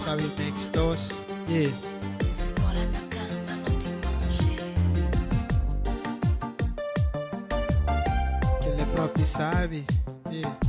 sabe textos. Yeah. Que ele próprio sabe. Yeah.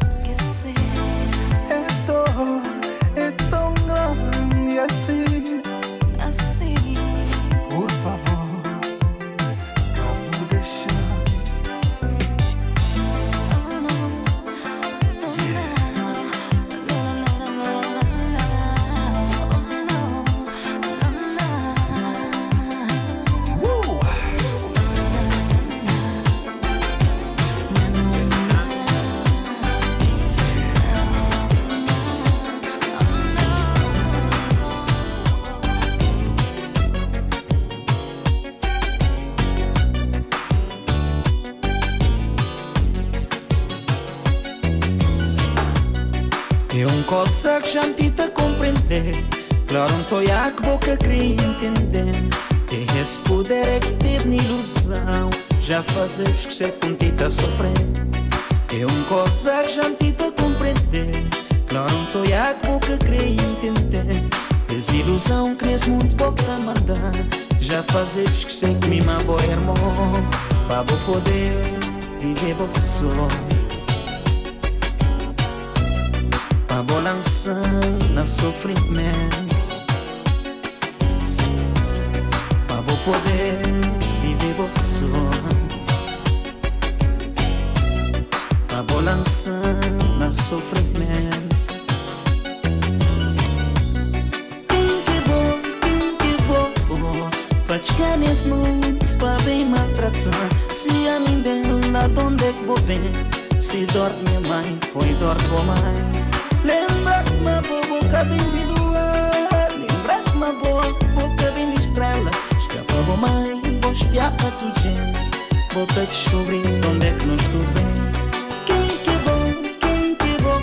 esquecer. Esta dor é tão grande assim. Por favor, acabo deixar. É um coisa que já me te compreender. Claro, não estou a que boca queria entender. Tem esse poder é que teve na ilusão. Já fazes que ser contigo a sofrer. É um coisa que já me te compreender. Claro, não estou a que boca queria entender. Desilusão que nesse mundo pouco a mandar. Já fazes que ser que me boa irmão. Para vou poder viver você só. Para vou lançar na sofrimento. Para vou poder viver você só. Para vou lançar na sofrimento. Quem que vou para chegar nesse mundo para bem maltratar. Se a mim bem lá de onde é que vou ver. Se dor de minha mãe foi dor de tua mãe. Lembra-te-me a boca bem de lua. Lembra-te-me a boca bem de estrela. Espia para tua mãe, vou espiar para tua gente. Vou-te descobrir onde é que não estou bem. Quem que bom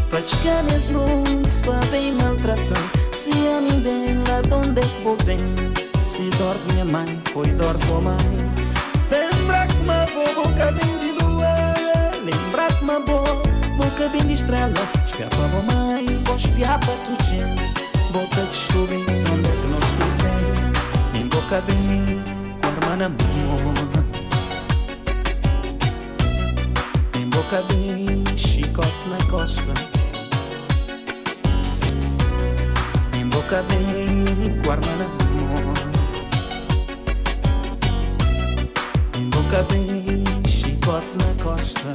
para chegar nesse mundo para bem maltratar. Se a mim bem lá de onde é que vou bem. Se dor de minha mãe foi dor de tua mãe. Lembra-te-me a boca bem de lua. Lembra-te-me a boca bem de estrela. Espiar para tua mãe, vou espiar para tua gente. Vou-te descobrir onde é que não estou bem. Em boca bem, com a irmã na mão. Em boca bem, chicotes na costa. Em boca bem, com a irmã na mão. Em boca bem, chicotes na costa.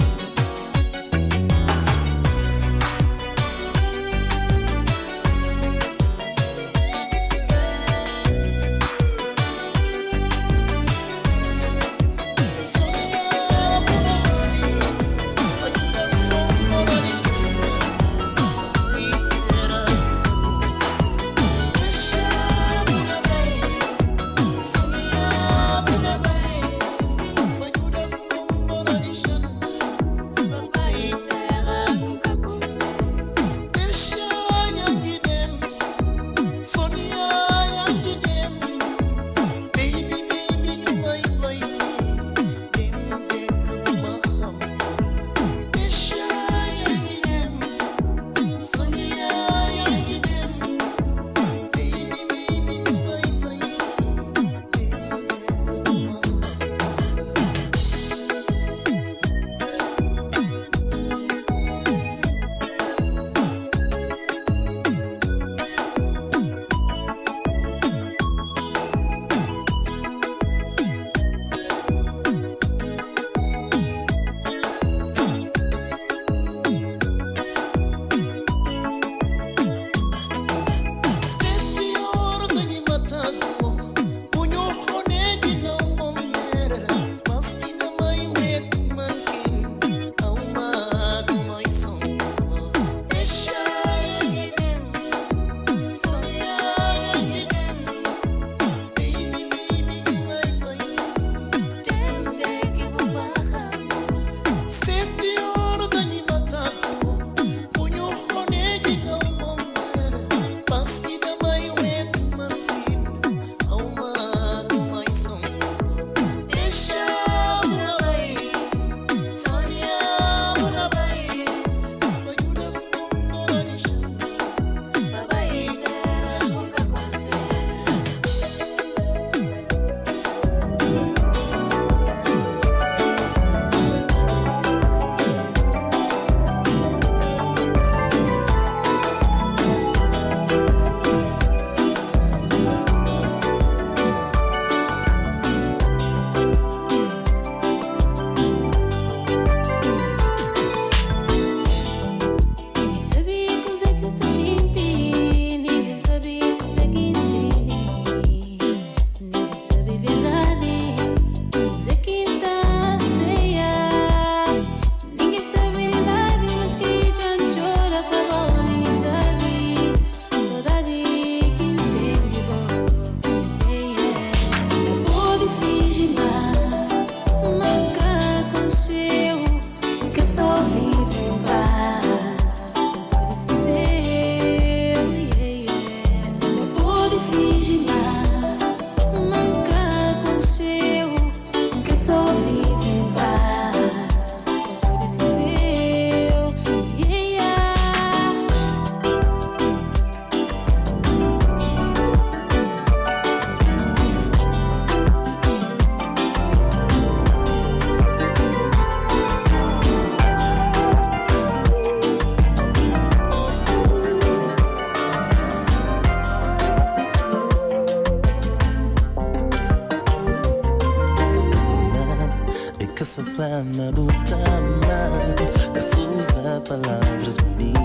palavras bonitas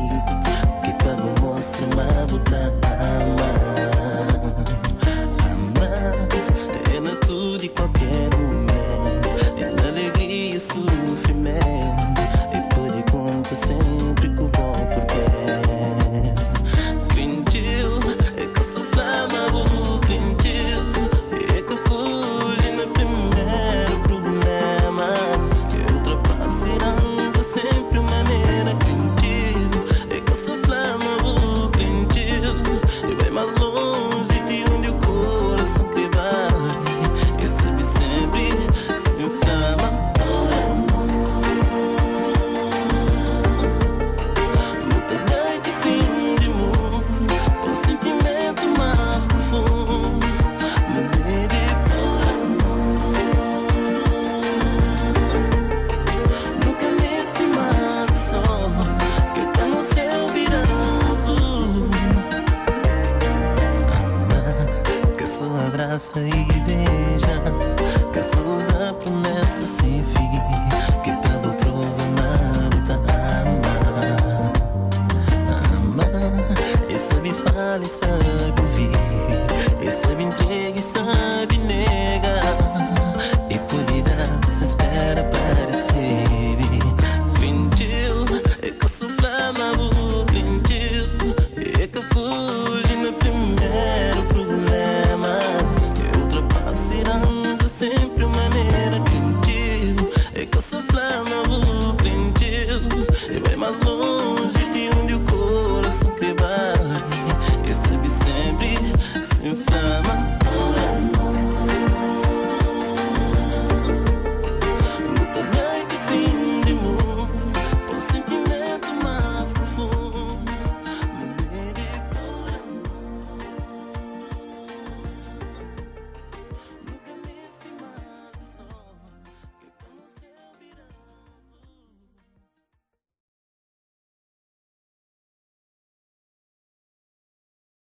que para me mostrar uma botar amar. Amar é na tudo e qualquer momento, é na alegria e sofrimento, e pode contar sempre com o bom porque crentiu, é que sofrer na boca, crentiu, é que fuge no primeiro problema, que ultrapassarão sempre maneira, crentiu, é que sofrer na boca, crentiu, e vai mais longe de onde o coração que vai, e sabe sempre se inflama. Abraça e beija, que só usa promessa sem fim, que pelo prova nada tá amar. Amar, e sabe falar e sabe ouvir, e sabe entrega e sabe negar, e pode dar se espera para receber. Crentiu, é que sofrer na boca, crentiu, é que fuge no primeiro problema, sempre maneira crentiu, é que sofrer na boca, crentiu, e vai mais longe